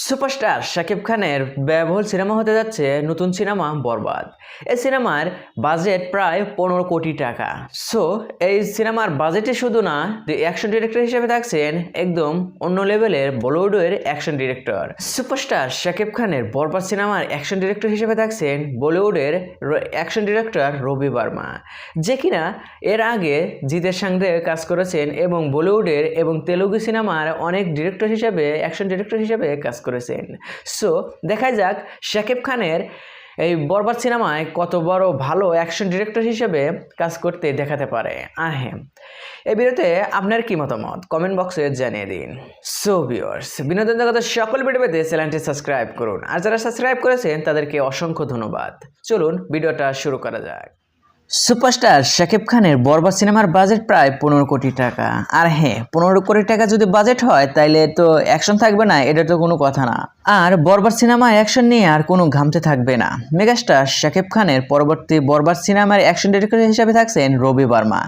Superstar Shakib খানের ব্যয়বহুল cinema হতে যাচ্ছে নতুন সিনেমা বরবাদ। এই সিনেমার বাজেট প্রায় 15 কোটি টাকা। সো এই সিনেমার বাজেটে শুধু না, অ্যাকশন ডিরেক্টর হিসেবে থাকছেন একদম অন্য লেভেলের বলিউডের অ্যাকশন ডিরেক্টর। সুপারস্টার শাকিব খানের বরবাদ সিনেমার অ্যাকশন ডিরেক্টর হিসেবে থাকছেন বলিউডের অ্যাকশন ডিরেক্টর রবি বর্মা, যে কিনা এর আগে জিতের সঙ্গে কাজ করেছেন এবং বলিউডের এবং তেলুগু সিনেমার অনেক ডিরেক্টর হিসেবে অ্যাকশন ডিরেক্টর হিসেবে কাজ করেছেন। সো দেখা যাক শাকিব খানের এই বরবাদ সিনেমায় কত বড় ভালো অ্যাকশন ডিরেক্টর হিসেবে কাজ করতে দেখাতে পারে। আর হ্যাঁ, এই ভিডিওতে আপনার কি মতামত কমেন্ট বক্সে জানিয়ে দিন। সো ভিউয়ার্স, বিনোদন জগতের সকল ভিডিও পেতে চ্যানেলটি সাবস্ক্রাইব করুন, আর যারা সাবস্ক্রাইব করেছেন তাদেরকে অসংখ্য ধন্যবাদ। চলুন ভিডিওটা শুরু করা যাক। সুপারস্টার শাকিব খানের বরবাদ সিনেমার বাজেট প্রায় 15 কোটি টাকা। আর হ্যাঁ, 15 কোটি টাকা যদি বাজেট হয় তাইলে তো অ্যাকশন থাকবে না, এটা তো কোনো কথা না। আর বরবাদ সিনেমায় অ্যাকশন নিয়ে আর কোনো ঘামতে থাকবে না। মেগাস্টার শাকিব খানের পরবর্তী বরবাদ সিনেমার অ্যাকশন ডিরেক্টর হিসেবে থাকছেন রবি বর্মা।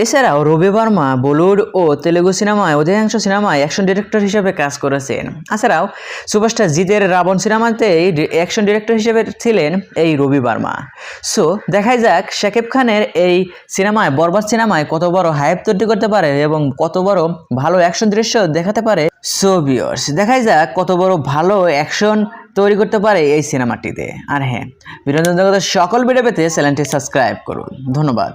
এছাড়াও রবি বর্মা বলিউড ও তেলুগু সিনেমায় অধিকাংশ সিনেমায় অ্যাকশন ডিরেক্টর হিসেবে কাজ করেছেন। এছাড়াও সুপারস্টার জিতের রাবণ সিনেমাতেই অ্যাকশন ডিরেক্টর হিসেবে ছিলেন এই রবি বর্মা। সো দেখাই যাক শাকিব খানের এই সিনেমায় বরবাদ সিনেমায় কত বড় হাইপ তৈরি করতে পারে এবং কত বড় ভালো অ্যাকশন দৃশ্য দেখাতে পারে। সো ভিউয়ার্স, দেখাই যাক কত বড় ভালো অ্যাকশন তৈরি করতে পারে এই সিনেমাটিতে। আর হ্যাঁ, বিনোদন জগতের সকল ভিডিও পেতে চ্যানেলটি সাবস্ক্রাইব করুন। ধন্যবাদ।